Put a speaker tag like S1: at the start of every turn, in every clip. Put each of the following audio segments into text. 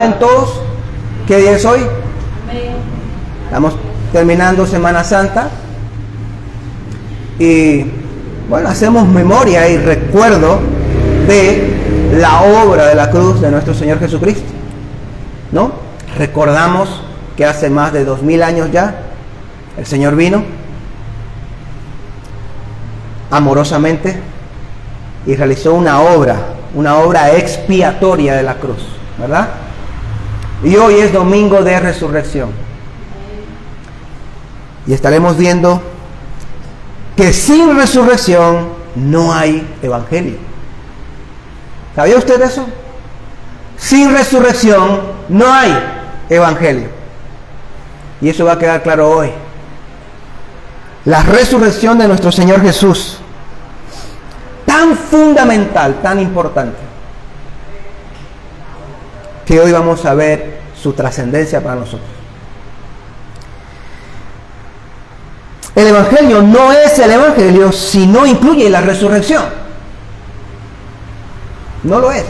S1: Todos, ¿qué día es hoy? Estamos terminando Semana Santa y bueno, hacemos memoria y recuerdo de la obra de la cruz de nuestro Señor Jesucristo, ¿no? Recordamos que hace más de 2000 años ya el Señor vino amorosamente y realizó una obra expiatoria de la cruz, ¿verdad? Y hoy es domingo de resurrección. Y estaremos viendo que sin resurrección no hay evangelio. ¿Sabía usted eso? Sin resurrección no hay evangelio. Y eso va a quedar claro hoy. La resurrección de nuestro Señor Jesús, tan fundamental, tan importante, que hoy vamos a ver su trascendencia para nosotros. El evangelio no es el evangelio si no incluye la resurrección. No lo es.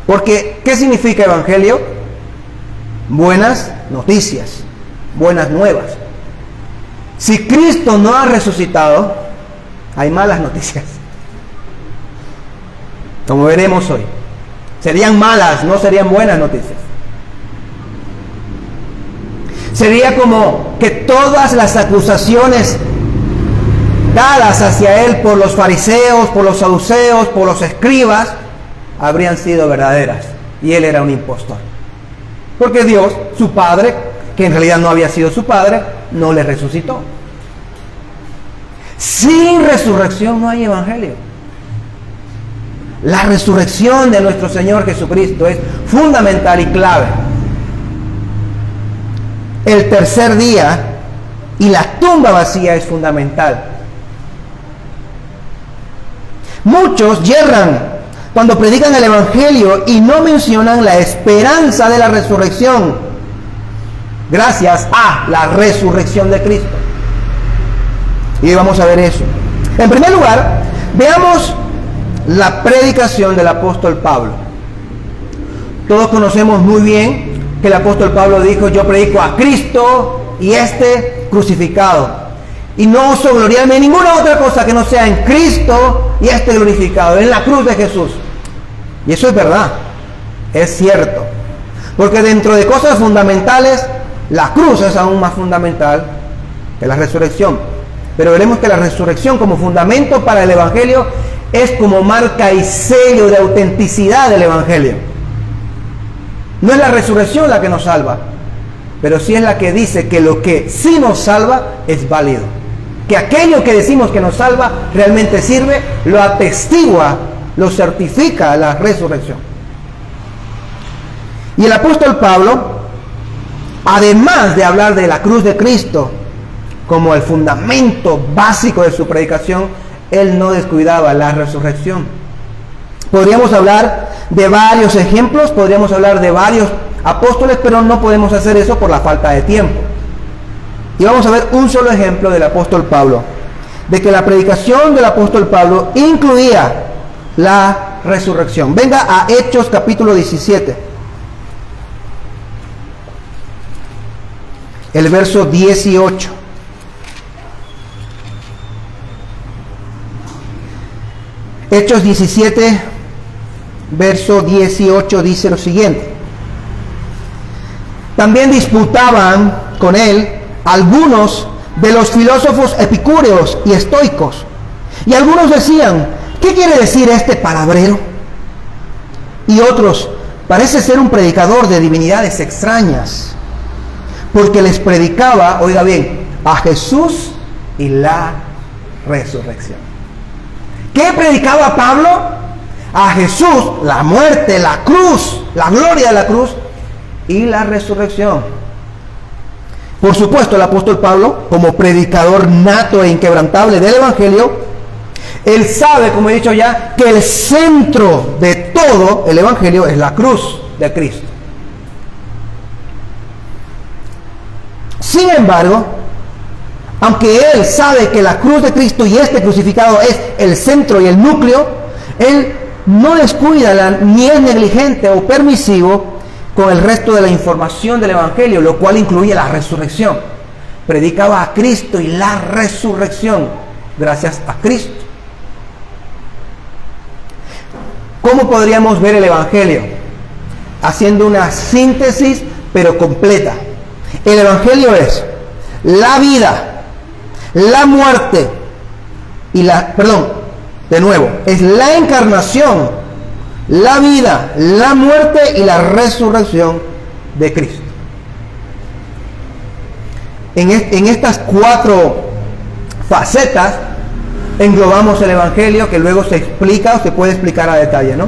S1: Porque, ¿qué significa evangelio? Buenas noticias, buenas nuevas. Si Cristo no ha resucitado, hay malas noticias. Como veremos hoy. Serían malas, no serían buenas noticias. Sería como que todas las acusaciones dadas hacia él por los fariseos, por los saduceos, por los escribas, habrían sido verdaderas. Y él era un impostor. Porque Dios, su Padre, que en realidad no había sido su Padre, no le resucitó. Sin resurrección no hay evangelio. La resurrección de nuestro Señor Jesucristo es fundamental y clave. El tercer día y la tumba vacía es fundamental. Muchos yerran cuando predican el Evangelio y no mencionan la esperanza de la resurrección, gracias a la resurrección de Cristo. Y hoy vamos a ver eso. En primer lugar, veamos la predicación del apóstol Pablo. Todos conocemos muy bien que el apóstol Pablo dijo: yo predico a Cristo y este crucificado, y no oso gloriarme en ninguna otra cosa que no sea en Cristo y este glorificado, en la cruz de Jesús. Y eso es verdad, es cierto, porque dentro de cosas fundamentales, la cruz es aún más fundamental que la resurrección. Pero veremos que la resurrección como fundamento para el evangelio es como marca y sello de autenticidad del evangelio. No es la resurrección la que nos salva, pero sí es la que dice que lo que sí nos salva es válido. Que aquello que decimos que nos salva realmente sirve, lo atestigua, lo certifica la resurrección. Y el apóstol Pablo, además de hablar de la cruz de Cristo como el fundamento básico de su predicación, él no descuidaba la resurrección. Podríamos hablar de varios ejemplos, podríamos hablar de varios apóstoles, pero no podemos hacer eso por la falta de tiempo. Y vamos a ver un solo ejemplo del apóstol Pablo, de que la predicación del apóstol Pablo incluía la resurrección. Venga a Hechos capítulo 17. El verso 18. Hechos 17, verso 18 dice lo siguiente: también disputaban con él algunos de los filósofos epicúreos y estoicos, y algunos decían: ¿qué quiere decir este palabrero? Y otros: parece ser un predicador de divinidades extrañas, porque les predicaba, oiga bien, a Jesús y la resurrección. ¿Qué predicaba Pablo? A Jesús, la muerte, la cruz, la gloria de la cruz y la resurrección. Por supuesto, el apóstol Pablo, como predicador nato e inquebrantable del evangelio, él sabe, como he dicho ya, que el centro de todo el evangelio es la cruz de Cristo. Sin embargo, aunque él sabe que la cruz de Cristo y este crucificado es el centro y el núcleo, él no descuida ni es negligente o permisivo con el resto de la información del Evangelio, lo cual incluía la resurrección. Predicaba a Cristo y la resurrección gracias a Cristo. ¿Cómo podríamos ver el Evangelio? Haciendo una síntesis pero completa. El Evangelio es la vida, la muerte y es la encarnación, la vida, la muerte y la resurrección de Cristo. En estas 4 facetas englobamos el Evangelio, que luego se explica o se puede explicar a detalle, ¿no?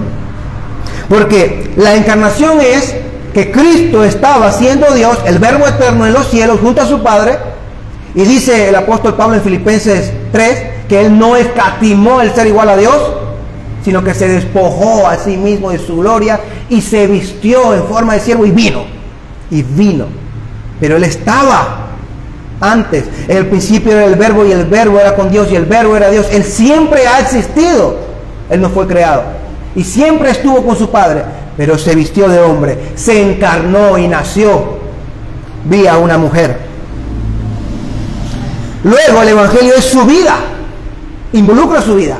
S1: Porque la encarnación es que Cristo estaba siendo Dios, el Verbo eterno en los cielos junto a su Padre, y dice el apóstol Pablo en Filipenses 3 que Él no escatimó el ser igual a Dios, sino que se despojó a sí mismo de su gloria y se vistió en forma de siervo y vino. Pero Él estaba antes. En el principio era el Verbo y el Verbo era con Dios y el Verbo era Dios. Él siempre ha existido. Él no fue creado. Y siempre estuvo con su Padre, pero se vistió de hombre, se encarnó y nació vía una mujer. Luego el Evangelio es su vida, involucra su vida.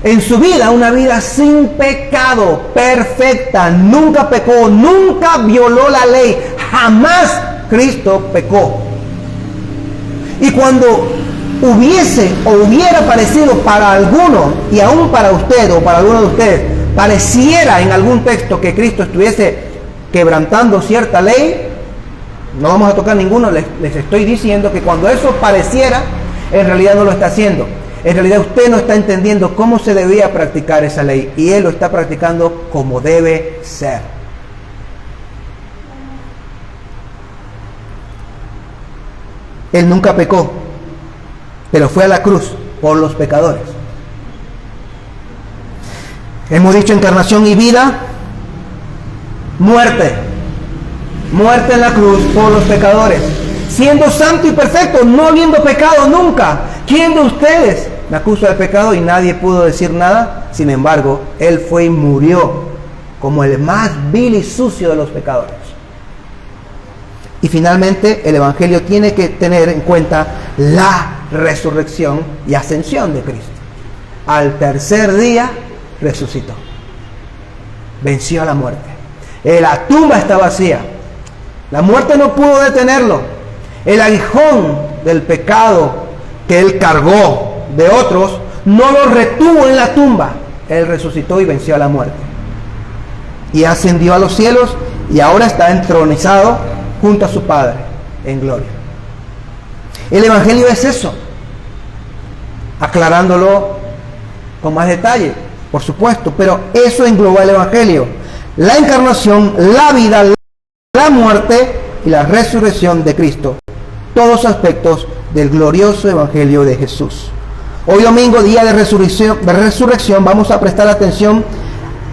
S1: En su vida, una vida sin pecado, perfecta, nunca pecó, nunca violó la ley, jamás Cristo pecó. Y cuando hubiera parecido para alguno, y aún para usted o para alguno de ustedes, pareciera en algún texto que Cristo estuviese quebrantando cierta ley, no vamos a tocar ninguno. Les estoy diciendo que cuando eso pareciera, en realidad no lo está haciendo. En realidad usted no está entendiendo cómo se debía practicar esa ley, y Él lo está practicando como debe ser. Él nunca pecó, pero fue a la cruz por los pecadores. Hemos dicho encarnación y vida, muerte en la cruz por los pecadores, siendo santo y perfecto, no habiendo pecado nunca. ¿Quién de ustedes me acusa de pecado? Y nadie pudo decir nada. Sin embargo, Él fue y murió como el más vil y sucio de los pecadores. Y finalmente, el Evangelio tiene que tener en cuenta la resurrección y ascensión de Cristo. Al tercer día resucitó, venció a la muerte. La tumba está vacía, la muerte no pudo detenerlo. El aguijón del pecado que Él cargó de otros no lo retuvo en la tumba. Él resucitó y venció a la muerte, y ascendió a los cielos, y ahora está entronizado junto a su Padre en gloria. El Evangelio es eso, aclarándolo con más detalle, por supuesto, pero eso engloba el Evangelio: la encarnación, la vida, la muerte y la resurrección de Cristo. Todos aspectos del glorioso Evangelio de Jesús. Hoy domingo, día de resurrección, vamos a prestar atención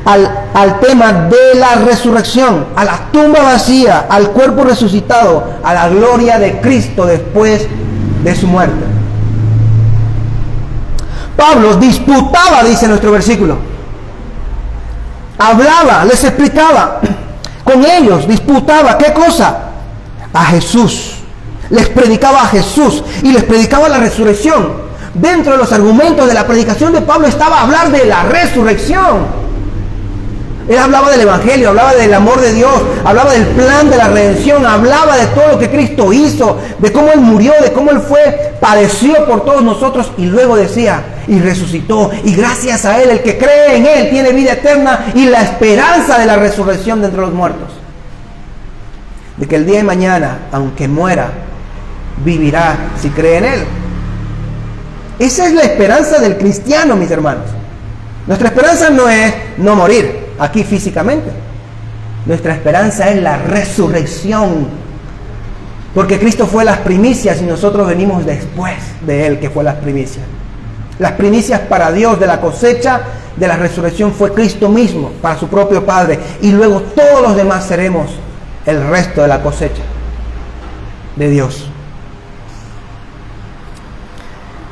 S1: al tema de la resurrección, a la tumba vacía, al cuerpo resucitado, a la gloria de Cristo después de su muerte. Pablo disputaba, dice nuestro versículo. Hablaba, les explicaba. Con ellos disputaba, ¿qué cosa? A Jesús. Les predicaba a Jesús y les predicaba la resurrección. Dentro de los argumentos de la predicación de Pablo estaba hablar de la resurrección. Él hablaba del Evangelio, hablaba del amor de Dios, hablaba del plan de la redención, hablaba de todo lo que Cristo hizo, de cómo Él murió, de cómo Él padeció por todos nosotros, y luego decía, y resucitó, y gracias a Él, el que cree en Él tiene vida eterna y la esperanza de la resurrección de entre los muertos. De que el día de mañana, aunque muera, vivirá si cree en Él. Esa es la esperanza del cristiano, mis hermanos. Nuestra esperanza no es no morir aquí físicamente. Nuestra esperanza es la resurrección, porque Cristo fue las primicias y nosotros venimos después de Él, que fue las primicias. Las primicias para Dios de la cosecha de la resurrección fue Cristo mismo, para su propio Padre, y luego todos los demás seremos el resto de la cosecha de Dios.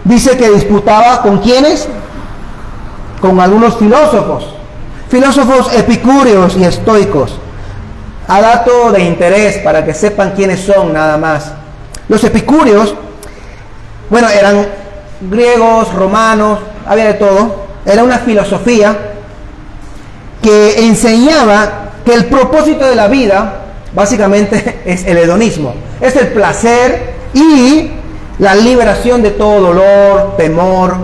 S1: Dice que disputaba ¿con quiénes? Con algunos filósofos epicúreos y estoicos. a dato de interés para que sepan quiénes son nada más. Los epicúreos, bueno, eran griegos, romanos, había de todo. Era una filosofía que enseñaba que el propósito de la vida básicamente es el hedonismo, es el placer y la liberación de todo dolor, temor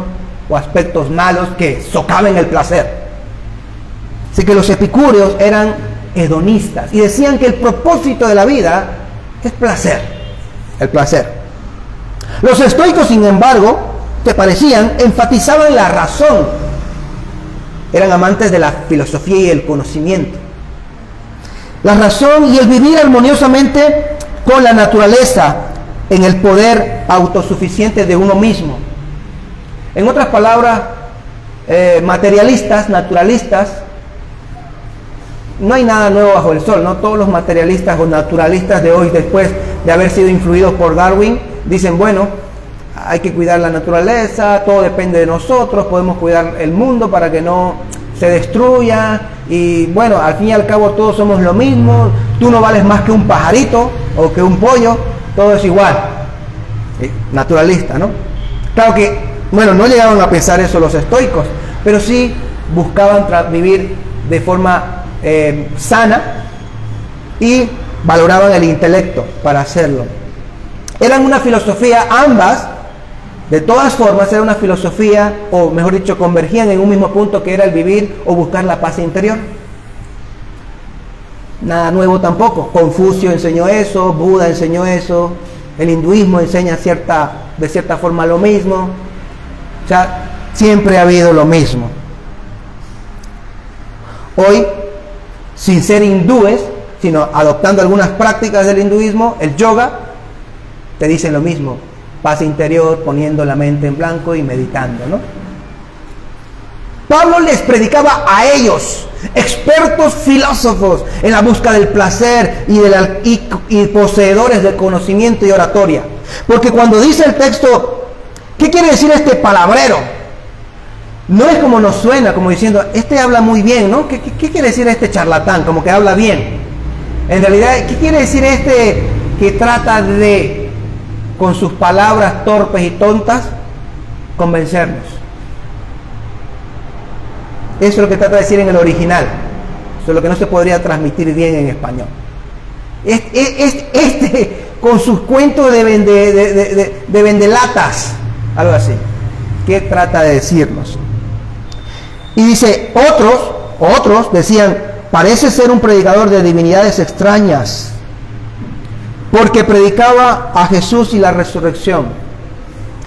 S1: o aspectos malos que socaven el placer. Así que los epicúreos eran hedonistas y decían que el propósito de la vida es placer, el placer. Los estoicos, sin embargo, que parecían, enfatizaban la razón. Eran amantes de la filosofía y el conocimiento. La razón y el vivir armoniosamente con la naturaleza en el poder autosuficiente de uno mismo. En otras palabras, materialistas, naturalistas, no hay nada nuevo bajo el sol, ¿no? Todos los materialistas o naturalistas de hoy, después de haber sido influidos por Darwin, dicen, bueno, hay que cuidar la naturaleza, todo depende de nosotros, podemos cuidar el mundo para que no se destruya, y bueno, al fin y al cabo todos somos lo mismo, tú no vales más que un pajarito o que un pollo, todo es igual. Naturalista, ¿no? Claro que, bueno, no llegaban a pensar eso los estoicos, pero sí buscaban vivir de forma sana y valoraban el intelecto para hacerlo. Eran una filosofía, ambas, de todas formas, era una filosofía, o mejor dicho, convergían en un mismo punto, que era el vivir o buscar la paz interior. Nada nuevo tampoco. Confucio enseñó eso, Buda enseñó eso, el hinduismo enseña de cierta forma lo mismo. O sea, siempre ha habido lo mismo. Hoy, sin ser hindúes, sino adoptando algunas prácticas del hinduismo, el yoga, te dicen lo mismo. Paz interior, poniendo la mente en blanco y meditando, ¿no? Pablo les predicaba a ellos, expertos filósofos en la busca del placer y poseedores del conocimiento y oratoria. Porque cuando dice el texto, ¿qué quiere decir este palabrero? No es como nos suena, como diciendo, este habla muy bien, ¿no? ¿Qué quiere decir este charlatán? Como que habla bien. En realidad, ¿qué quiere decir este que trata de, con sus palabras torpes y tontas, convencernos? Eso es lo que trata de decir en el original. Eso es lo que no se podría transmitir bien en español. Con sus cuentos de vendelatas, algo así. ¿Qué trata de decirnos? Y dice, otros decían, parece ser un predicador de divinidades extrañas, porque predicaba a Jesús y la resurrección.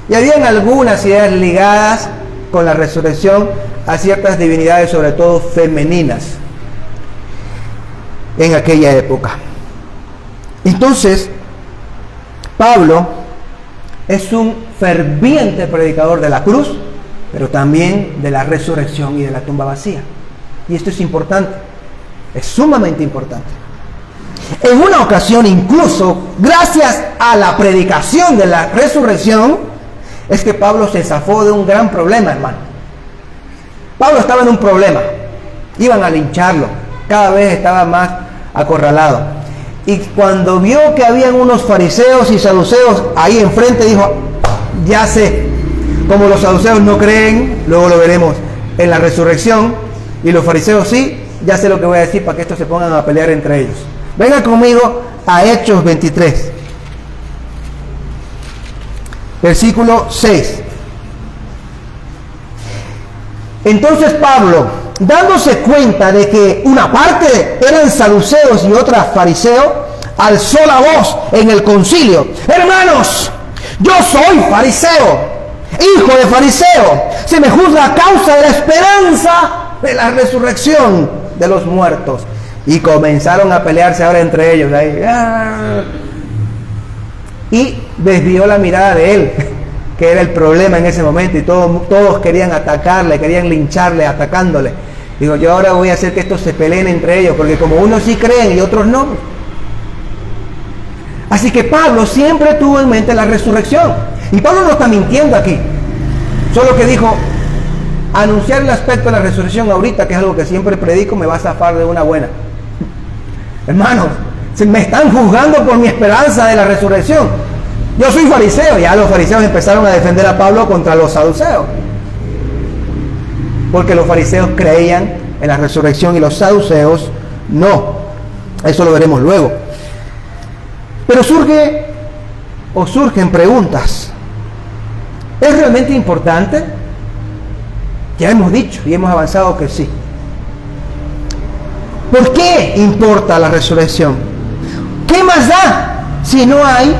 S1: Y habían algunas ideas ligadas con la resurrección a ciertas divinidades, sobre todo femeninas, en aquella época. Entonces, Pablo es un ferviente predicador de la cruz, pero también de la resurrección y de la tumba vacía. Y esto es importante, es sumamente importante. En una ocasión, incluso, gracias a la predicación de la resurrección, es que Pablo se zafó de un gran problema, hermano. Pablo estaba en un problema, iban a lincharlo, cada vez estaba más acorralado. Y cuando vio que habían unos fariseos y saduceos ahí enfrente, dijo, ya sé, como los saduceos no creen, luego lo veremos en la resurrección, y los fariseos sí, ya sé lo que voy a decir para que estos se pongan a pelear entre ellos. Venga conmigo a Hechos 23, versículo 6. Entonces Pablo, dándose cuenta de que una parte eran saduceos y otra fariseos, alzó la voz en el concilio: hermanos, yo soy fariseo, hijo de fariseo, se me juzga a causa de la esperanza de la resurrección de los muertos. Y comenzaron a pelearse ahora entre ellos. Ahí. Y desvió la mirada de él, que era el problema en ese momento, y todos querían atacarle, querían lincharle, atacándole. Digo, yo ahora voy a hacer que estos se peleen entre ellos, porque como unos sí creen y otros no. Así que Pablo siempre tuvo en mente la resurrección. Y Pablo no está mintiendo aquí. Solo que dijo, anunciar el aspecto de la resurrección ahorita, que es algo que siempre predico, me va a zafar de una buena. Hermanos, se me están juzgando por mi esperanza de la resurrección. Yo soy fariseo. Ya los fariseos empezaron a defender a Pablo contra los saduceos, porque los fariseos creían en la resurrección y los saduceos no. Eso lo veremos luego. Pero surgen preguntas. ¿Es realmente importante? Ya hemos dicho y hemos avanzado que sí. ¿Por qué importa la resurrección? ¿Qué más da si no hay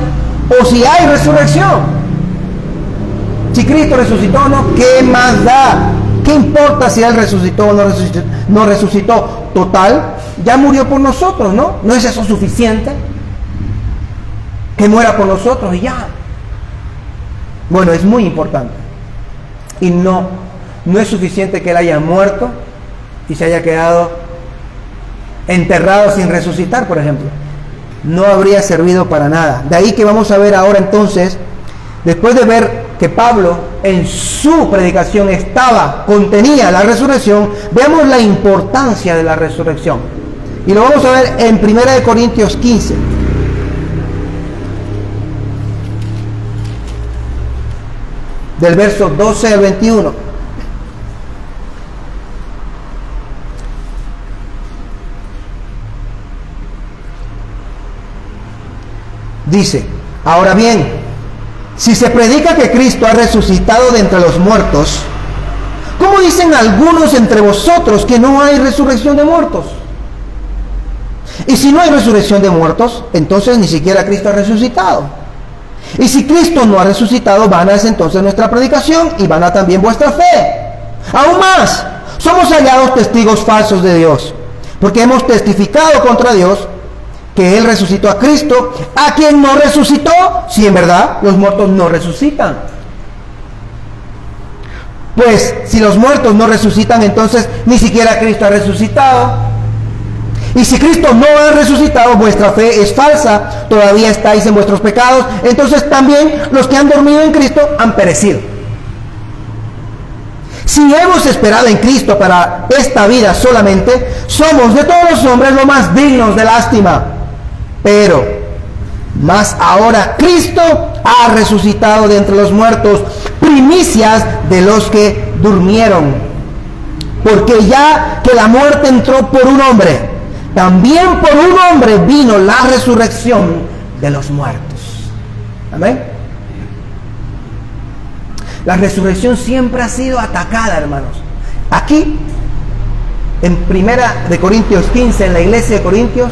S1: o si hay resurrección? Si Cristo resucitó o no, ¿qué más da? ¿Qué importa si Él resucitó o no resucitó? Total, ya murió por nosotros, ¿no? ¿No es eso suficiente? Que muera por nosotros y ya. Bueno, es muy importante. Y no es suficiente que Él haya muerto y se haya quedado enterrado sin resucitar, por ejemplo. No habría servido para nada. De ahí que vamos a ver ahora entonces, después de ver que Pablo en su predicación contenía la resurrección, veamos la importancia de la resurrección. Y lo vamos a ver en 1 Corintios 15. Del verso 12 al 21. Dice: ahora bien, si se predica que Cristo ha resucitado de entre los muertos, ¿cómo dicen algunos entre vosotros que no hay resurrección de muertos? Y si no hay resurrección de muertos, entonces ni siquiera Cristo ha resucitado. Y si Cristo no ha resucitado, vana es entonces nuestra predicación y vana también vuestra fe. Aún más, somos hallados testigos falsos de Dios, porque hemos testificado contra Dios que Él resucitó a Cristo, a quien no resucitó, si en verdad los muertos no resucitan. Pues si los muertos no resucitan, entonces ni siquiera Cristo ha resucitado. Y si Cristo no ha resucitado, vuestra fe es falsa, todavía estáis en vuestros pecados, entonces también los que han dormido en Cristo han perecido. Si hemos esperado en Cristo para esta vida solamente, somos de todos los hombres los más dignos de lástima. Pero, más ahora, Cristo ha resucitado de entre los muertos, primicias de los que durmieron. Porque ya que la muerte entró por un hombre, también por un hombre vino la resurrección de los muertos. Amén. La resurrección siempre ha sido atacada, hermanos. Aquí, en 1 Corintios 15, en la iglesia de Corintios,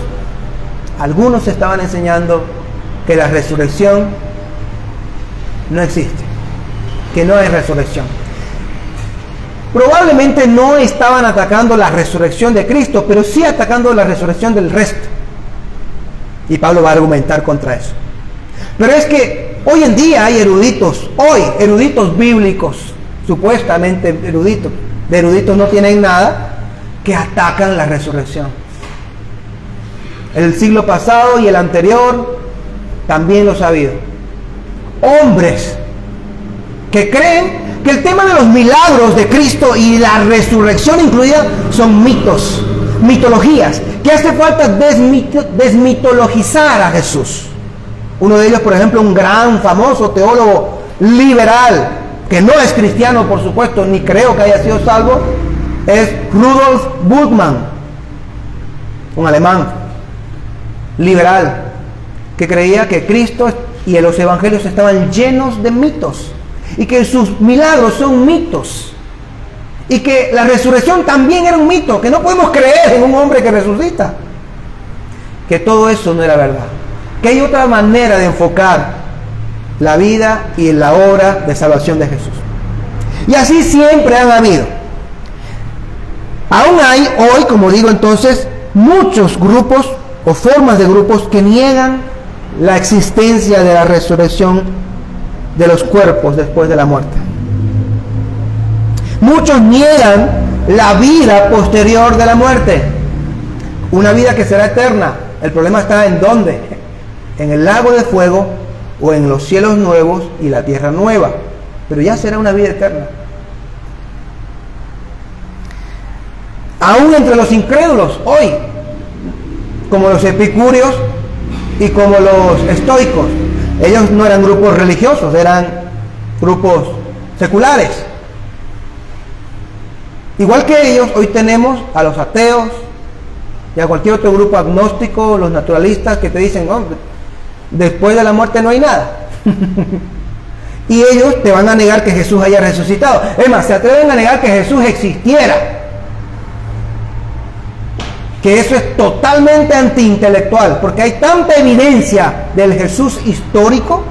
S1: algunos estaban enseñando que la resurrección no existe, que no hay resurrección. Probablemente no estaban atacando la resurrección de Cristo, pero sí atacando la resurrección del resto. Y Pablo va a argumentar contra eso. Pero es que hoy en día hay eruditos bíblicos, supuestamente eruditos, de eruditos no tienen nada, que atacan la resurrección. El siglo pasado y el anterior también los ha habido. Hombres que creen que el tema de los milagros de Cristo y la resurrección incluida son mitos, mitologías, que hace falta desmitologizar a Jesús. Uno de ellos, por ejemplo, un gran famoso teólogo liberal, que no es cristiano, por supuesto, ni creo que haya sido salvo, es Rudolf Bultmann, un alemán liberal, que creía que Cristo y los evangelios estaban llenos de mitos, y que sus milagros son mitos, y que la resurrección también era un mito, que no podemos creer en un hombre que resucita, que todo eso no era verdad, que hay otra manera de enfocar la vida y la obra de salvación de Jesús. Y así siempre han habido. Aún hay hoy, como digo entonces, muchos grupos o formas de grupos que niegan la existencia de la resurrección de los cuerpos después de la muerte. Muchos niegan la vida posterior de la muerte, una vida que será eterna. El problema está en dónde, en el lago de fuego o en los cielos nuevos y la tierra nueva, pero ya será una vida eterna. Aún entre los incrédulos hoy como los epicúreos y como los estoicos. Ellos no eran grupos religiosos, eran grupos seculares. Igual que ellos, hoy tenemos a los ateos y a cualquier otro grupo agnóstico, los naturalistas, que te dicen, oh, después de la muerte no hay nada. Y ellos te van a negar que Jesús haya resucitado. Es más, se atreven a negar que Jesús existiera. Que eso es totalmente antiintelectual, porque hay tanta evidencia del Jesús histórico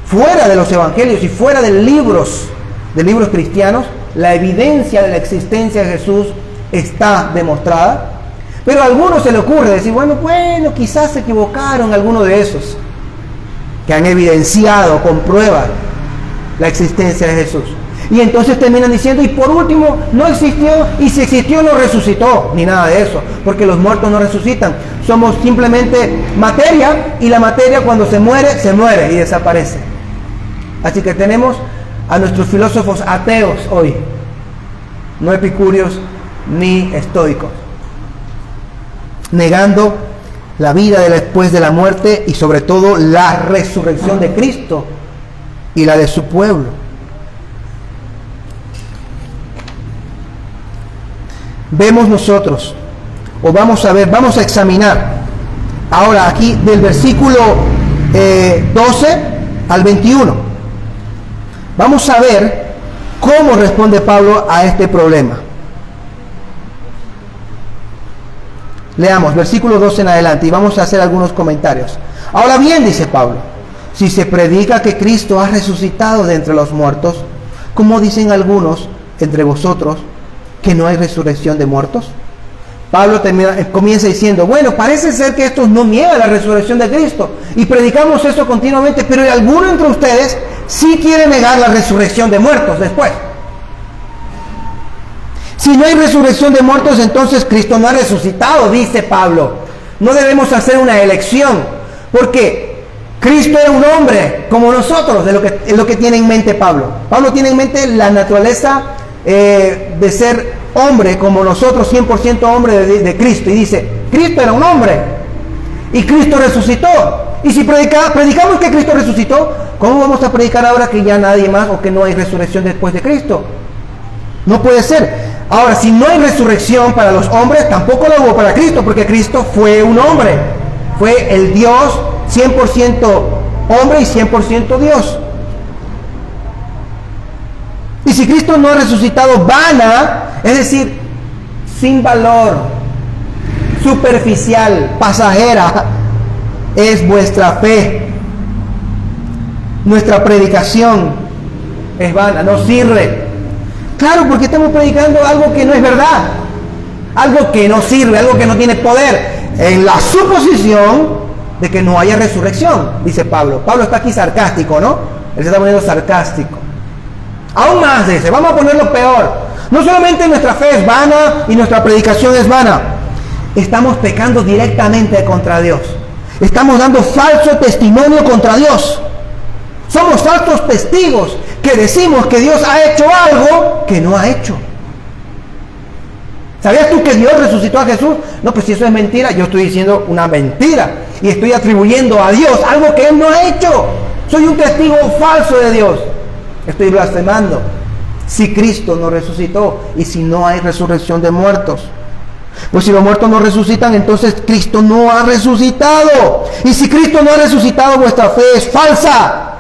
S1: fuera de los evangelios y fuera de libros cristianos. La evidencia de la existencia de Jesús está demostrada, pero a algunos se le ocurre decir, bueno, quizás se equivocaron algunos de esos que han evidenciado con pruebas la existencia de Jesús. Y entonces terminan diciendo, y por último, no existió, y si existió no resucitó, ni nada de eso, porque los muertos no resucitan. Somos simplemente materia, y la materia cuando se muere y desaparece. Así que tenemos a nuestros filósofos ateos hoy, no epicúreos ni estoicos, negando la vida después de la muerte y sobre todo la resurrección de Cristo y la de su pueblo. Vemos nosotros, o vamos a examinar ahora aquí del versículo 12 al 21. Vamos a ver cómo responde Pablo a este problema. Leamos versículo 12 en adelante y vamos a hacer algunos comentarios. Ahora bien, dice Pablo, si se predica que Cristo ha resucitado de entre los muertos, ¿cómo dicen algunos entre vosotros que no hay resurrección de muertos? Pablo comienza diciendo, bueno, parece ser que estos no niegan la resurrección de Cristo y predicamos eso continuamente, pero hay alguno entre ustedes sí quiere negar la resurrección de muertos después. Si no hay resurrección de muertos, entonces Cristo no ha resucitado, dice Pablo. No debemos hacer una elección, porque Cristo era un hombre como nosotros, es lo que tiene en mente Pablo. Pablo tiene en mente la naturaleza de ser hombre como nosotros, 100% hombre de Cristo, y dice, Cristo era un hombre y Cristo resucitó. Y si predicamos que Cristo resucitó, ¿cómo vamos a predicar ahora que ya nadie más o que no hay resurrección después de Cristo? No puede ser. Ahora, si no hay resurrección para los hombres, tampoco lo hubo para Cristo, porque Cristo fue un hombre, fue el Dios 100% hombre y 100% Dios. Y si Cristo no ha resucitado, vana, es decir, sin valor, superficial, pasajera, es vuestra fe. Nuestra predicación es vana, no sirve. Claro, porque estamos predicando algo que no es verdad, algo que no sirve, algo que no tiene poder, en la suposición de que no haya resurrección, dice Pablo. Pablo está aquí sarcástico, ¿no? Él se está poniendo sarcástico. Aún más dice, vamos a ponerlo peor. No solamente nuestra fe es vana y nuestra predicación es vana, estamos pecando directamente contra Dios. Estamos dando falso testimonio contra Dios. Somos falsos testigos que decimos que Dios ha hecho algo que no ha hecho. ¿Sabías tú que Dios resucitó a Jesús? No, pues si eso es mentira, yo estoy diciendo una mentira y estoy atribuyendo a Dios algo que Él no ha hecho. Soy un testigo falso de Dios. Estoy blasfemando. Si Cristo no resucitó y si no hay resurrección de muertos, pues si los muertos no resucitan, entonces Cristo no ha resucitado. Y si Cristo no ha resucitado, vuestra fe es falsa.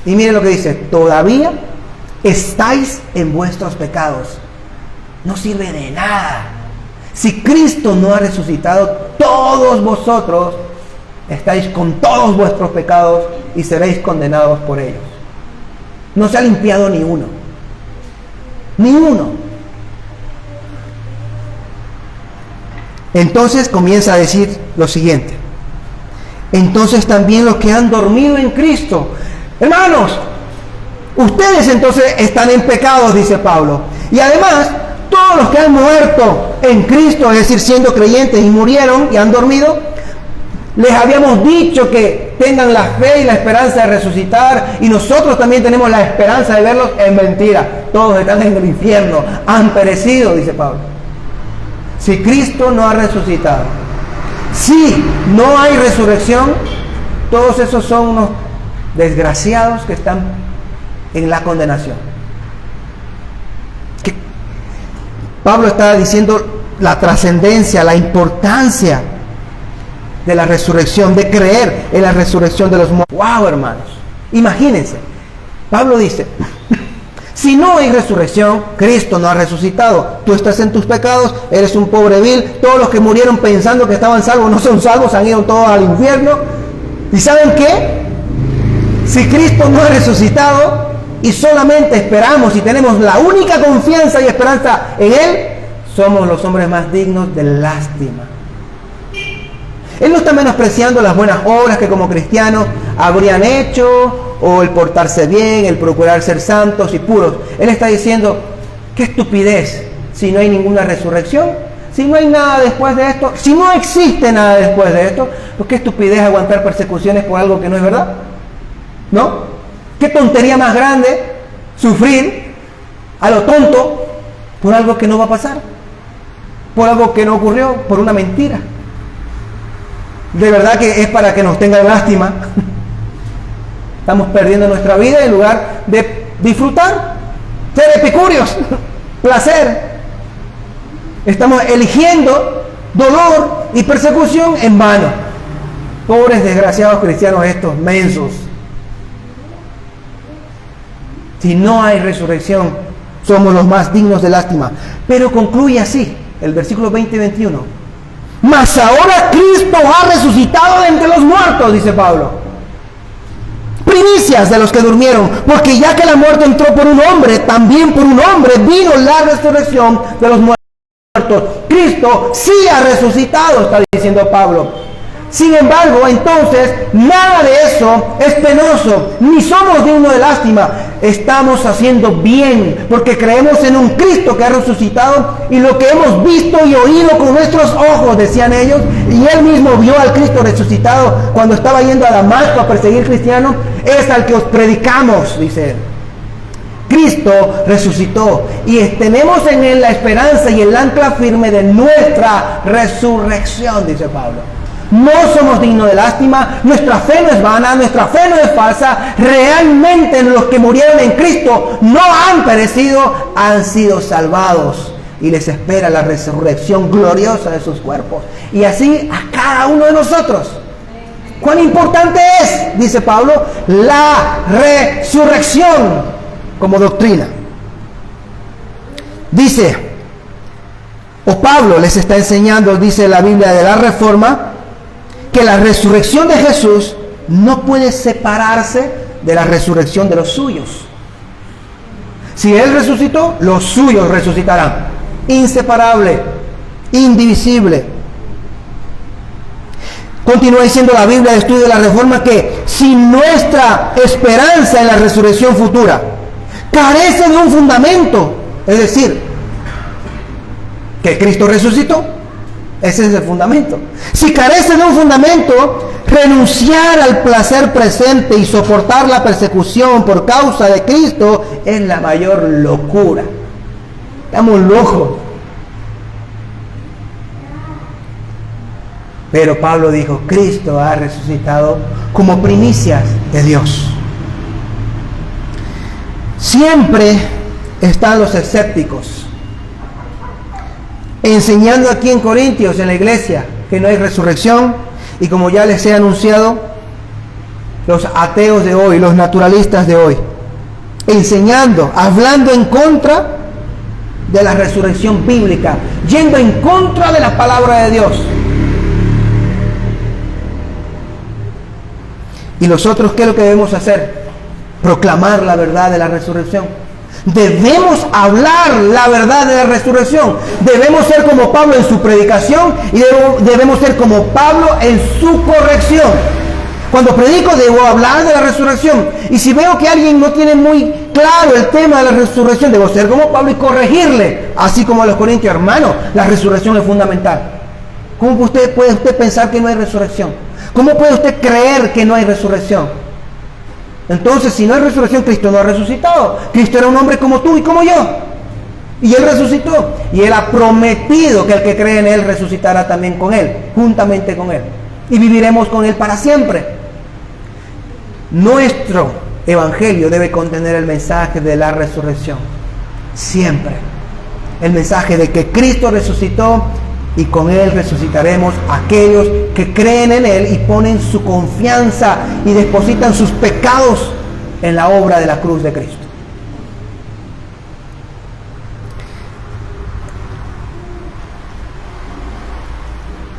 S1: Y miren lo que dice, todavía estáis en vuestros pecados. No sirve de nada. Si Cristo no ha resucitado, todos vosotros estáis con todos vuestros pecados y seréis condenados por ellos. No se ha limpiado ni uno. Ni uno. Entonces comienza a decir lo siguiente. Entonces también los que han dormido en Cristo. Hermanos, ustedes entonces están en pecados, dice Pablo. Y además, todos los que han muerto en Cristo, es decir, siendo creyentes y murieron y han dormido, les habíamos dicho que tengan la fe y la esperanza de resucitar, y nosotros también tenemos la esperanza de verlos. En mentira, todos están en el infierno, han perecido, dice Pablo. Si Cristo no ha resucitado, Si no hay resurrección, todos esos son unos desgraciados que están en la condenación. Pablo está diciendo la trascendencia, la importancia de la resurrección, de creer en la resurrección de los muertos. ¡Wow, hermanos! Imagínense. Pablo dice, si no hay resurrección, Cristo no ha resucitado. Tú estás en tus pecados, eres un pobre vil. Todos los que murieron pensando que estaban salvos no son salvos, han ido todos al infierno. ¿Y saben qué? Si Cristo no ha resucitado y solamente esperamos y tenemos la única confianza y esperanza en Él, somos los hombres más dignos de lástima. Él no está menospreciando las buenas obras que como cristianos habrían hecho, o el portarse bien, el procurar ser santos y puros. Él está diciendo, qué estupidez, si no hay ninguna resurrección, si no hay nada después de esto, si no existe nada después de esto, pues qué estupidez aguantar persecuciones por algo que no es verdad. ¿No? Qué tontería más grande sufrir a lo tonto por algo que no va a pasar, por algo que no ocurrió, por una mentira. De verdad que es para que nos tengan lástima. Estamos perdiendo nuestra vida en lugar de disfrutar, ser epicúreos, placer. Estamos eligiendo dolor y persecución en vano. Pobres desgraciados cristianos estos, mensos. Si no hay resurrección, somos los más dignos de lástima. Pero concluye así, el versículo 20 y 21. Mas ahora Cristo ha resucitado de entre los muertos, dice Pablo. Primicias de los que durmieron, porque ya que la muerte entró por un hombre, también por un hombre vino la resurrección de los muertos. Cristo sí ha resucitado, está diciendo Pablo. Sin embargo, entonces, nada de eso es penoso, ni somos dignos de lástima. Estamos haciendo bien, porque creemos en un Cristo que ha resucitado, y lo que hemos visto y oído con nuestros ojos, decían ellos, y él mismo vio al Cristo resucitado cuando estaba yendo a Damasco a perseguir cristianos, es al que os predicamos, dice él. Cristo resucitó, y tenemos en él la esperanza y el ancla firme de nuestra resurrección, dice Pablo. No somos dignos de lástima, nuestra fe no es vana, nuestra fe no es falsa. Realmente los que murieron en Cristo no han perecido, han sido salvados. Y les espera la resurrección gloriosa de sus cuerpos. Y así a cada uno de nosotros. ¿Cuán importante es, dice Pablo, la resurrección como doctrina? Dice, o Pablo les está enseñando, dice la Biblia de la Reforma, que la resurrección de Jesús no puede separarse de la resurrección de los suyos. Si Él resucitó, los suyos resucitarán. Inseparable, indivisible. Continúa diciendo la Biblia de Estudio de la Reforma que si nuestra esperanza en la resurrección futura carece de un fundamento, es decir, que Cristo resucitó, ese es el fundamento. Si carece de un fundamento, renunciar al placer presente y soportar la persecución por causa de Cristo es la mayor locura. Estamos locos. Pero Pablo dijo, Cristo ha resucitado como primicias de Dios. Siempre están los escépticos enseñando aquí en Corintios, en la iglesia, que no hay resurrección, y como ya les he anunciado, los ateos de hoy, los naturalistas de hoy, enseñando, hablando en contra de la resurrección bíblica, yendo en contra de la palabra de Dios. ¿Y nosotros qué es lo que debemos hacer? Proclamar la verdad de la resurrección. Debemos hablar la verdad de la resurrección. Debemos ser como Pablo en su predicación y debemos ser como Pablo en su corrección. Cuando predico debo hablar de la resurrección. Y si veo que alguien no tiene muy claro el tema de la resurrección, debo ser como Pablo y corregirle. Así como a los corintios, hermano, la resurrección es fundamental. ¿Cómo puede usted pensar que no hay resurrección? ¿Cómo puede usted creer que no hay resurrección? Entonces, si no hay resurrección, Cristo no ha resucitado. Cristo era un hombre como tú y como yo. Y Él resucitó. Y Él ha prometido que el que cree en Él resucitará también con Él, juntamente con Él. Y viviremos con Él para siempre. Nuestro evangelio debe contener el mensaje de la resurrección. Siempre. El mensaje de que Cristo resucitó y con Él resucitaremos aquellos que creen en Él y ponen su confianza y depositan sus pecados en la obra de la cruz de Cristo.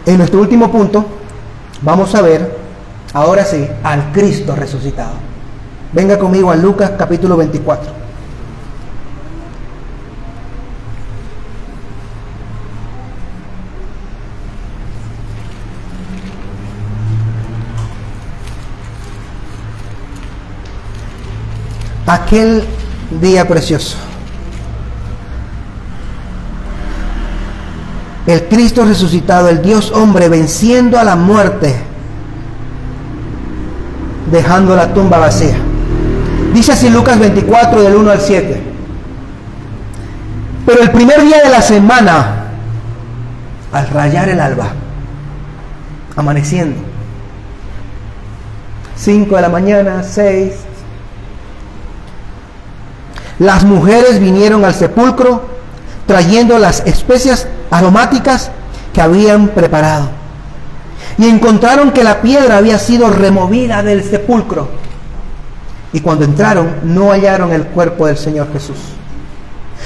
S1: En nuestro último punto, vamos a ver, ahora sí, al Cristo resucitado. Venga conmigo a Lucas capítulo 24. Aquel día precioso. El Cristo resucitado, el Dios hombre, venciendo a la muerte, dejando la tumba vacía. Dice así Lucas 24, del 1 al 7. Pero el primer día de la semana, al rayar el alba, amaneciendo, 5 de la mañana, 6, las mujeres vinieron al sepulcro trayendo las especias aromáticas que habían preparado. Y encontraron que la piedra había sido removida del sepulcro. Y cuando entraron, no hallaron el cuerpo del Señor Jesús.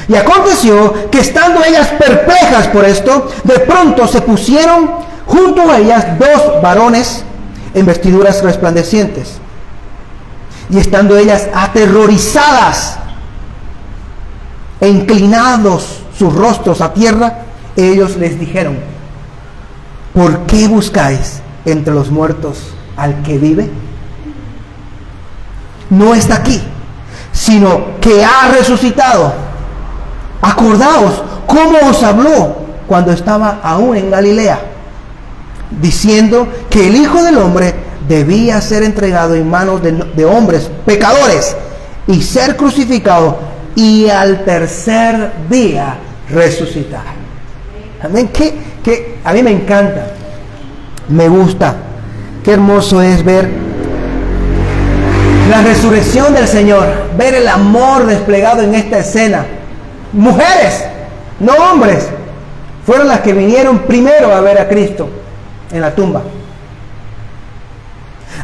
S1: Y aconteció que estando ellas perplejas por esto, de pronto se pusieron junto a ellas dos varones en vestiduras resplandecientes. Y estando ellas aterrorizadas e inclinados sus rostros a tierra, ellos les dijeron: ¿por qué buscáis entre los muertos al que vive? No está aquí, sino que ha resucitado. Acordaos cómo os habló cuando estaba aún en Galilea, diciendo que el Hijo del Hombre debía ser entregado en manos de hombres pecadores y ser crucificado y al tercer día resucitar. Amén. Que a mí me encanta, me gusta, qué hermoso es ver la resurrección del Señor, ver el amor desplegado en esta escena. Mujeres, no hombres, fueron las que vinieron primero a ver a Cristo en la tumba.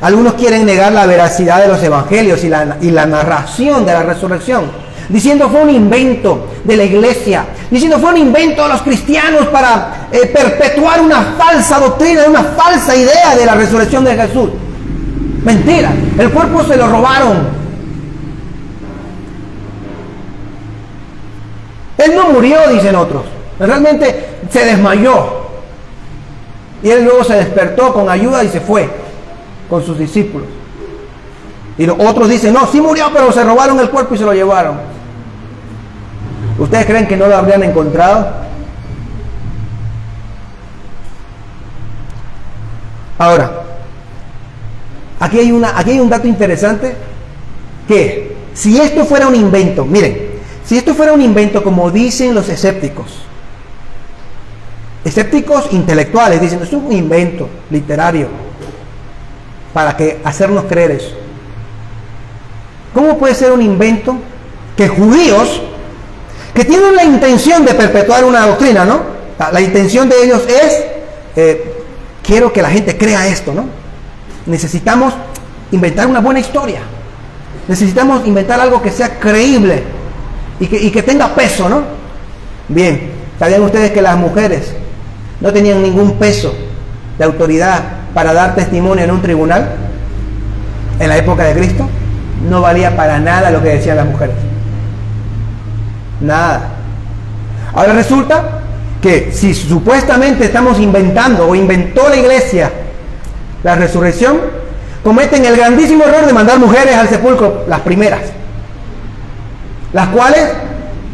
S1: Algunos quieren negar la veracidad de los evangelios y la narración de la resurrección, diciendo fue un invento de la iglesia, diciendo fue un invento de los cristianos para perpetuar una falsa doctrina, una falsa idea de la resurrección de Jesús. Mentira, el cuerpo se lo robaron. Él no murió, dicen otros, realmente se desmayó. Y él luego se despertó con ayuda y se fue con sus discípulos. Y los otros dicen, no, sí murió, pero se robaron el cuerpo y se lo llevaron. ¿Ustedes creen que no lo habrían encontrado? Ahora, aquí hay un dato interesante, que si esto fuera un invento, miren, si esto fuera un invento como dicen los escépticos intelectuales, dicen, es un invento literario para hacernos creer eso. ¿Cómo puede ser un invento que judíos, que tienen la intención de perpetuar una doctrina, ¿no? La intención de ellos es, quiero que la gente crea esto, ¿no? Necesitamos inventar una buena historia. Necesitamos inventar algo que sea creíble y que tenga peso, ¿no? Bien, ¿sabían ustedes que las mujeres no tenían ningún peso de autoridad para dar testimonio en un tribunal? En la época de Cristo no valía para nada lo que decían las mujeres. Nada. Ahora resulta que si supuestamente estamos inventando o inventó la iglesia la resurrección, cometen el grandísimo error de mandar mujeres al sepulcro, las primeras, las cuales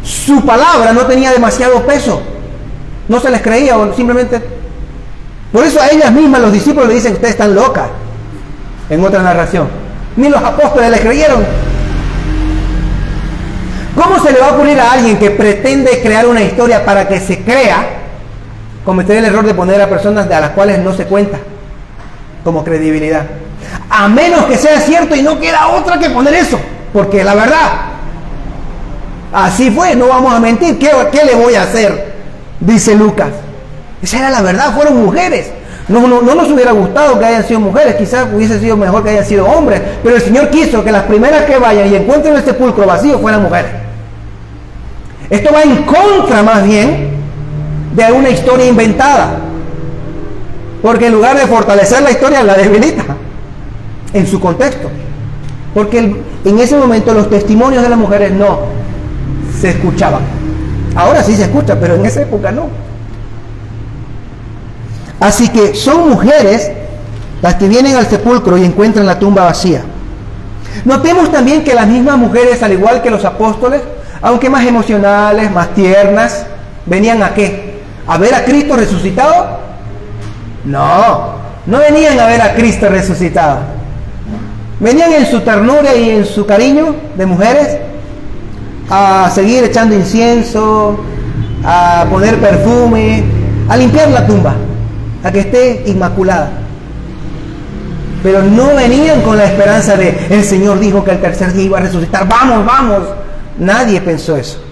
S1: su palabra no tenía demasiado peso, no se les creía, o simplemente, por eso a ellas mismas los discípulos le dicen, ustedes están locas, en otra narración. Ni los apóstoles les creyeron. ¿Cómo se le va a ocurrir a alguien que pretende crear una historia para que se crea cometer el error de poner a personas a las cuales no se cuenta como credibilidad? A menos que sea cierto y no queda otra que poner eso, porque la verdad, así fue, no vamos a mentir. ¿Qué le voy a hacer? Dice Lucas. Esa era la verdad, fueron mujeres. No nos hubiera gustado que hayan sido mujeres, quizás hubiese sido mejor que hayan sido hombres, pero el Señor quiso que las primeras que vayan y encuentren el sepulcro vacío fueran mujeres. Esto va en contra más bien de una historia inventada, porque en lugar de fortalecer la historia la debilita en su contexto, porque en ese momento los testimonios de las mujeres no se escuchaban. Ahora sí se escucha, pero en esa época no. Así que son mujeres las que vienen al sepulcro y encuentran la tumba vacía. Notemos también que las mismas mujeres, al igual que los apóstoles, aunque más emocionales, más tiernas, ¿venían a qué? ¿A ver a Cristo resucitado? No venían a ver a Cristo resucitado. Venían en su ternura y en su cariño de mujeres a seguir echando incienso, a poner perfume, a limpiar la tumba, a que esté inmaculada. Pero no venían con la esperanza de el Señor dijo que el tercer día iba a resucitar, vamos. Nadie pensó eso.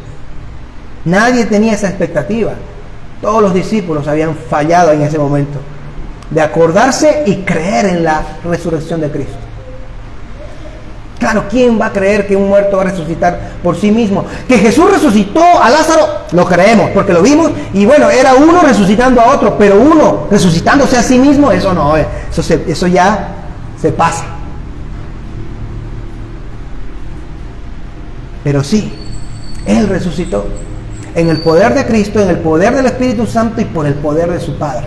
S1: Nadie tenía esa expectativa. Todos los discípulos habían fallado en ese momento de acordarse y creer en la resurrección de Cristo. Claro, ¿quién va a creer que un muerto va a resucitar por sí mismo? Que Jesús resucitó a Lázaro, lo creemos, porque lo vimos, y bueno, era uno resucitando a otro, pero uno resucitándose a sí mismo, eso no, eso ya se pasa. Pero sí, Él resucitó en el poder de Cristo, en el poder del Espíritu Santo y por el poder de su Padre.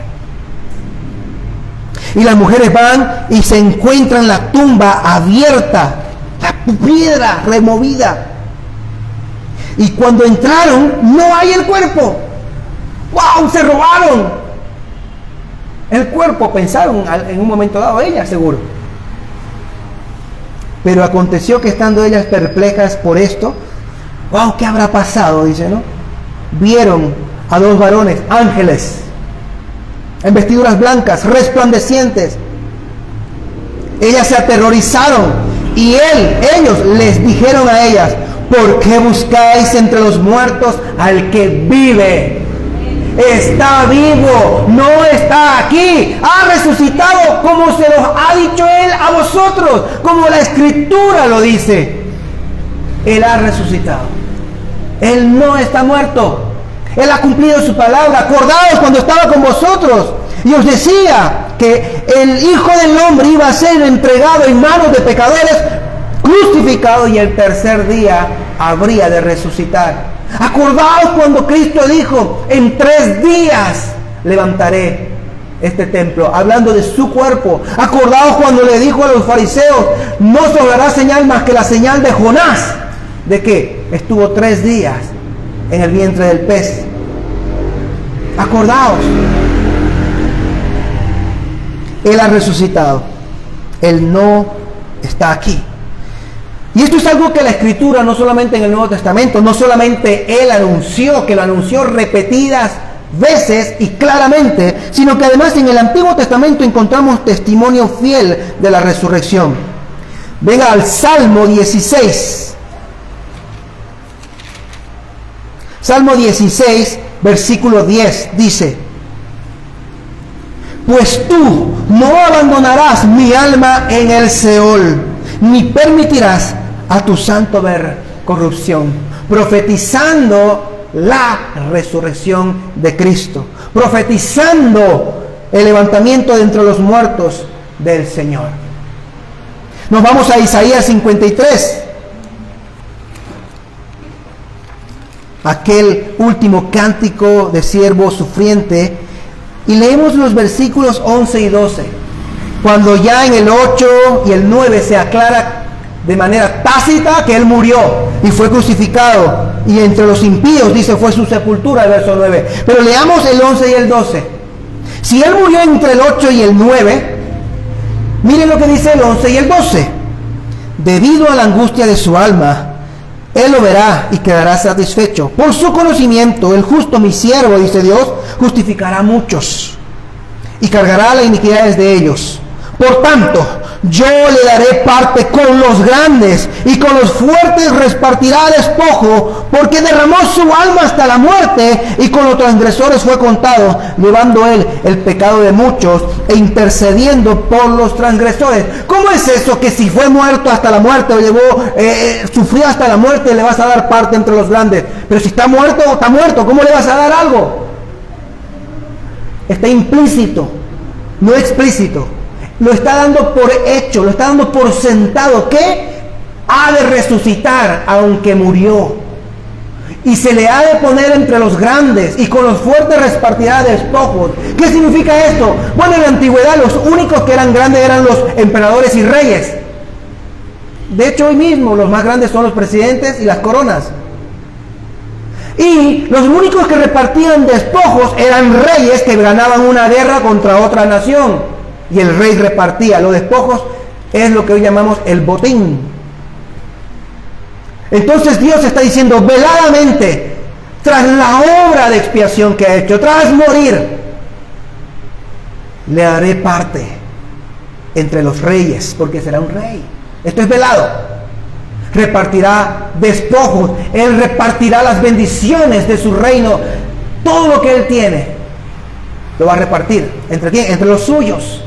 S1: Y las mujeres van y se encuentran la tumba abierta, la piedra removida. Y cuando entraron, no hay el cuerpo. ¡Wow! ¡Se robaron el cuerpo! Pensaron en un momento dado ellas, seguro. Pero aconteció que estando ellas perplejas por esto, ¡wow! ¿Qué habrá pasado? Dice, ¿no? Vieron a dos varones, ángeles, en vestiduras blancas, resplandecientes. Ellas se aterrorizaron y ellos les dijeron a ellas, ¿por qué buscáis entre los muertos al que vive? Está vivo, no está aquí, ha resucitado como se los ha dicho Él a vosotros, como la Escritura lo dice. Él ha resucitado, Él no está muerto, Él ha cumplido su palabra. Acordaos cuando estaba con vosotros y os decía que el Hijo del Hombre iba a ser entregado en manos de pecadores, crucificado y el tercer día habría de resucitar. Acordaos cuando Cristo dijo, en 3 días levantaré este templo, hablando de su cuerpo. Acordaos cuando le dijo a los fariseos, no se os dará señal más que la señal de Jonás, de que estuvo 3 días en el vientre del pez. Acordaos, Él ha resucitado, Él no está aquí. Y esto es algo que la Escritura, no solamente en el Nuevo Testamento, no solamente Él anunció, que lo anunció repetidas veces y claramente, sino que además en el Antiguo Testamento encontramos testimonio fiel de la resurrección. Venga al Salmo 16. Salmo 16, versículo 10, dice, pues tú no abandonarás mi alma en el Seol, ni permitirás a tu santo ver corrupción, profetizando la resurrección de Cristo, profetizando el levantamiento de entre los muertos del Señor. Nos vamos a Isaías 53, aquel último cántico de siervo sufriente, y leemos los versículos 11 y 12, cuando ya en el 8 y el 9 se aclara de manera tácita que Él murió y fue crucificado, y entre los impíos, dice, fue su sepultura, el verso 9. Pero leamos el 11 y el 12. Si Él murió entre el 8 y el 9, miren lo que dice el 11 y el 12. Debido a la angustia de su alma, Él lo verá y quedará satisfecho. Por su conocimiento, el justo, mi siervo, dice Dios, justificará a muchos y cargará las iniquidades de ellos. Por tanto, yo le daré parte con los grandes y con los fuertes repartirá despojo, porque derramó su alma hasta la muerte y con los transgresores fue contado, llevando él el pecado de muchos e intercediendo por los transgresores. ¿Cómo es eso que si fue muerto hasta la muerte o sufrió hasta la muerte, le vas a dar parte entre los grandes? Pero si está muerto, ¿cómo le vas a dar algo? Está implícito, no explícito. Lo está dando por hecho, lo está dando por sentado, que ha de resucitar aunque murió. Y se le ha de poner entre los grandes y con los fuertes repartirá despojos. ¿Qué significa esto? Bueno, en la antigüedad los únicos que eran grandes eran los emperadores y reyes. De hecho, hoy mismo los más grandes son los presidentes y las coronas. Y los únicos que repartían despojos eran reyes que ganaban una guerra contra otra nación. Y el rey repartía los despojos, es lo que hoy llamamos el botín. Entonces Dios está diciendo veladamente, tras la obra de expiación que ha hecho, tras morir, le daré parte entre los reyes, porque será un rey. Esto es velado. Repartirá despojos, Él repartirá las bendiciones de su reino, todo lo que Él tiene, lo va a repartir. ¿Entre quién? Entre los suyos.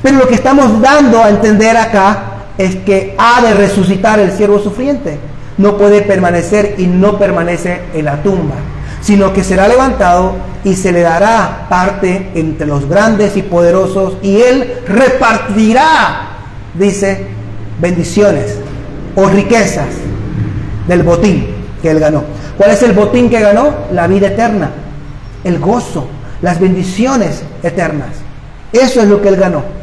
S1: Pero lo que estamos dando a entender acá es que ha de resucitar el siervo sufriente. No puede permanecer y no permanece en la tumba, sino que será levantado y se le dará parte entre los grandes y poderosos, y Él repartirá, dice, bendiciones o riquezas del botín que Él ganó. ¿Cuál es el botín que ganó? La vida eterna, el gozo, las bendiciones eternas. Eso es lo que Él ganó.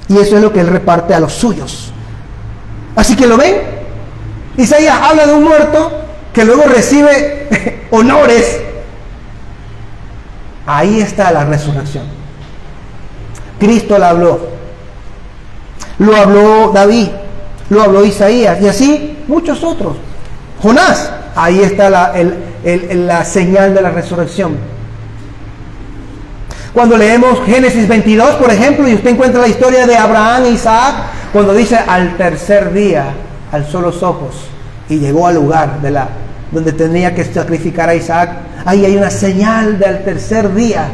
S1: Y eso es lo que Él reparte a los suyos. Así que, ¿lo ven? Isaías habla de un muerto que luego recibe honores. Ahí está la resurrección. Cristo la habló. Lo habló David. Lo habló Isaías. Y así muchos otros. Jonás. Ahí está la señal de la resurrección. Cuando leemos Génesis 22, por ejemplo, y usted encuentra la historia de Abraham e Isaac, cuando dice al tercer día alzó los ojos y llegó al lugar donde tenía que sacrificar a Isaac. Ahí hay una señal de al tercer día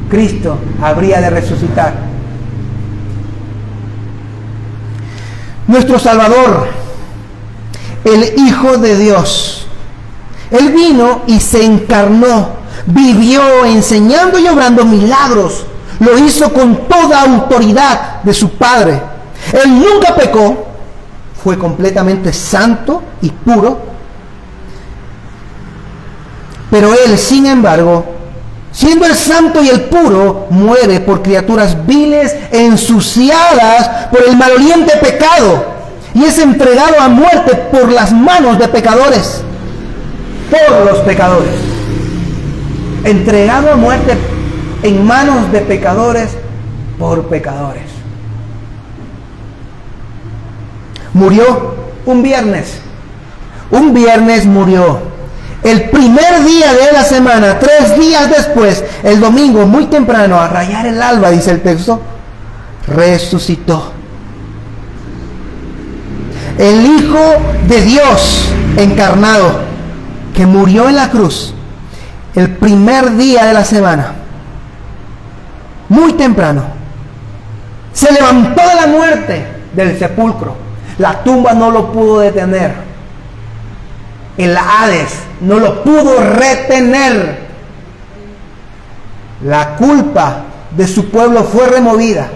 S1: Cristo habría de resucitar. Nuestro Salvador, el Hijo de Dios, Él vino y se encarnó. Vivió enseñando y obrando milagros. Lo hizo con toda autoridad de su Padre. Él nunca pecó. Fue completamente santo y puro. Pero Él, sin embargo, siendo el santo y el puro, muere por criaturas viles, ensuciadas por el maloliente pecado. Y es entregado a muerte por las manos de pecadores. Por los pecadores. Entregado a muerte en manos de pecadores por pecadores. Murió un viernes. Un viernes murió. El primer día de la semana, 3 días después, el domingo, muy temprano, a rayar el alba, dice el texto, resucitó. El Hijo de Dios encarnado, que murió en la cruz, el primer día de la semana, muy temprano, se levantó de la muerte del sepulcro. La tumba no lo pudo detener. El Hades no lo pudo retener. La culpa de su pueblo fue removida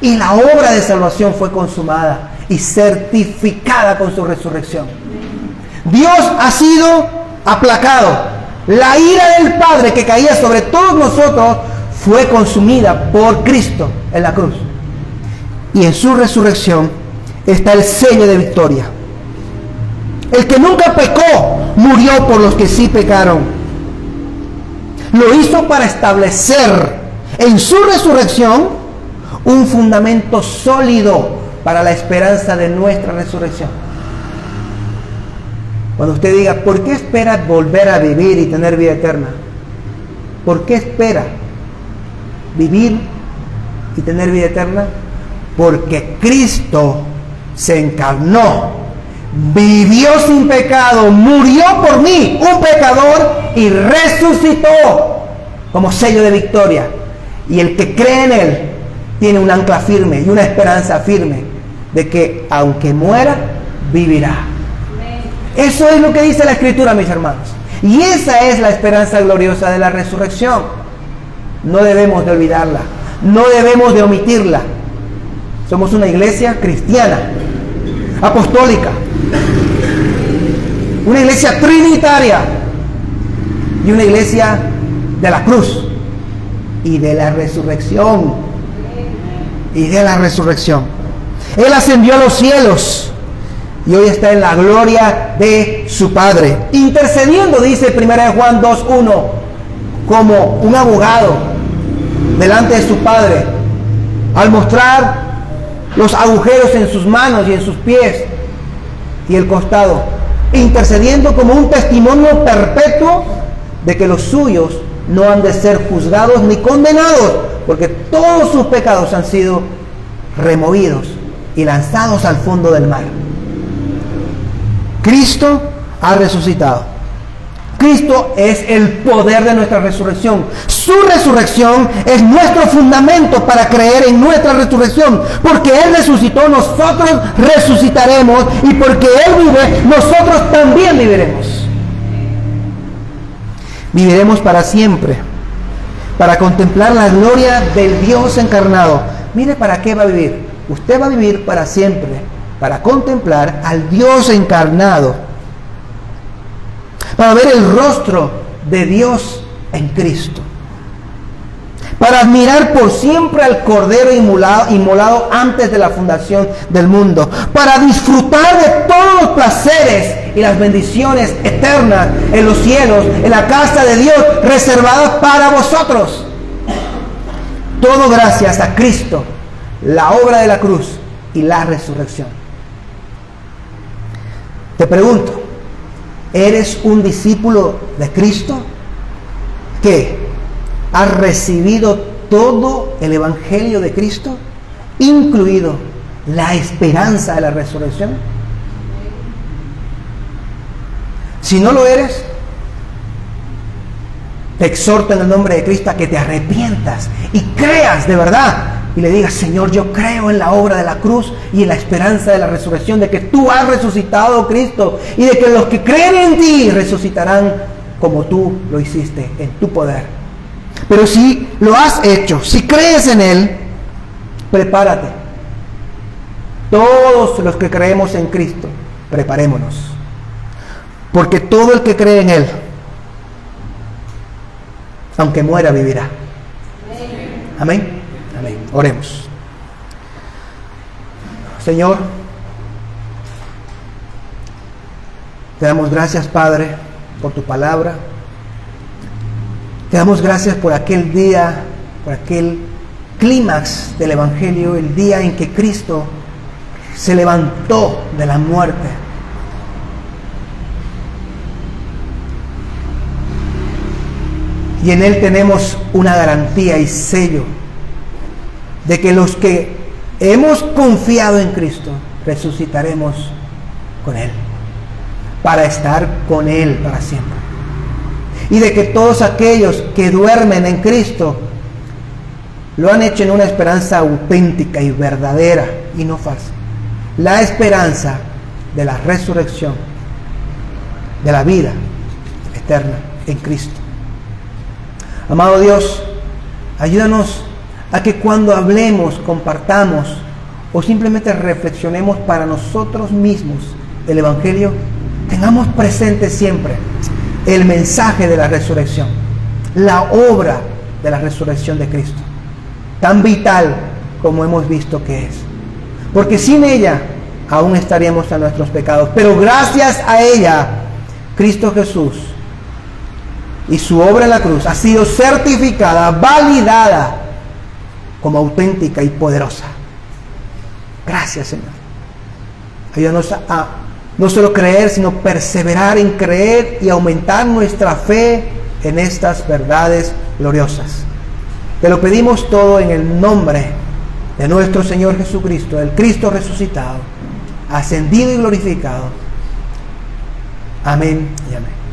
S1: y la obra de salvación fue consumada y certificada con su resurrección. Dios ha sido aplacado. La ira del Padre que caía sobre todos nosotros fue consumida por Cristo en la cruz. Y en su resurrección está el sello de victoria. El que nunca pecó murió por los que sí pecaron. Lo hizo para establecer en su resurrección un fundamento sólido para la esperanza de nuestra resurrección. Cuando usted diga, ¿por qué espera volver a vivir y tener vida eterna? ¿Por qué espera vivir y tener vida eterna? Porque Cristo se encarnó, vivió sin pecado, murió por mí, un pecador, y resucitó como sello de victoria. Y el que cree en Él tiene un ancla firme y una esperanza firme de que aunque muera, vivirá. Eso es lo que dice la Escritura, mis hermanos. Y esa es la esperanza gloriosa de la resurrección. No debemos de olvidarla, no debemos de omitirla. Somos una iglesia cristiana, apostólica, una iglesia trinitaria y una iglesia de la cruz y de la resurrección. Y de la resurrección. Él ascendió a los cielos y hoy está en la gloria de su Padre, intercediendo, dice 1 Juan 2:1, como un abogado delante de su Padre, al mostrar los agujeros en sus manos y en sus pies y el costado, intercediendo como un testimonio perpetuo de que los suyos no han de ser juzgados ni condenados, porque todos sus pecados han sido removidos y lanzados al fondo del mar. Cristo ha resucitado. Cristo es el poder de nuestra resurrección. Su resurrección es nuestro fundamento para creer en nuestra resurrección. Porque Él resucitó, nosotros resucitaremos. Y porque Él vive, nosotros también viviremos. Viviremos para siempre, para contemplar la gloria del Dios encarnado. Mire para qué va a vivir. Usted va a vivir para siempre, para contemplar al Dios encarnado, para ver el rostro de Dios en Cristo, para admirar por siempre al Cordero inmolado antes de la fundación del mundo, para disfrutar de todos los placeres y las bendiciones eternas en los cielos, en la casa de Dios, reservadas para vosotros. Todo gracias a Cristo, la obra de la cruz y la resurrección. Te pregunto, ¿eres un discípulo de Cristo? ¿Qué? ¿Has recibido todo el Evangelio de Cristo, incluido la esperanza de la resurrección? Si no lo eres, te exhorto en el nombre de Cristo a que te arrepientas y creas de verdad y le digas: Señor, yo creo en la obra de la cruz y en la esperanza de la resurrección, de que tú has resucitado, Cristo, y de que los que creen en ti resucitarán como tú lo hiciste en tu poder. Pero si lo has hecho, si crees en Él, prepárate. Todos los que creemos en Cristo, preparémonos, porque todo el que cree en Él, aunque muera, vivirá. Amén. Amén. Oremos. Señor, te damos gracias, Padre, por tu palabra. Te damos gracias por aquel día, por aquel clímax del Evangelio, el día en que Cristo se levantó de la muerte. Y en Él tenemos una garantía y sello de que los que hemos confiado en Cristo resucitaremos con Él, para estar con Él para siempre. Y de que todos aquellos que duermen en Cristo lo han hecho en una esperanza auténtica y verdadera y no falsa. La esperanza de la resurrección, de la vida eterna en Cristo. Amado Dios, ayúdanos a que cuando hablemos, compartamos o simplemente reflexionemos para nosotros mismos el Evangelio, tengamos presente siempre el mensaje de la resurrección, la obra de la resurrección de Cristo, tan vital como hemos visto que es. Porque sin ella aún estaríamos en nuestros pecados, pero gracias a ella, Cristo Jesús y su obra en la cruz ha sido certificada, validada como auténtica y poderosa. Gracias, Señor. Ayúdanos a No solo creer, sino perseverar en creer y aumentar nuestra fe en estas verdades gloriosas. Te lo pedimos todo en el nombre de nuestro Señor Jesucristo, el Cristo resucitado, ascendido y glorificado. Amén y amén.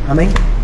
S1: Amén.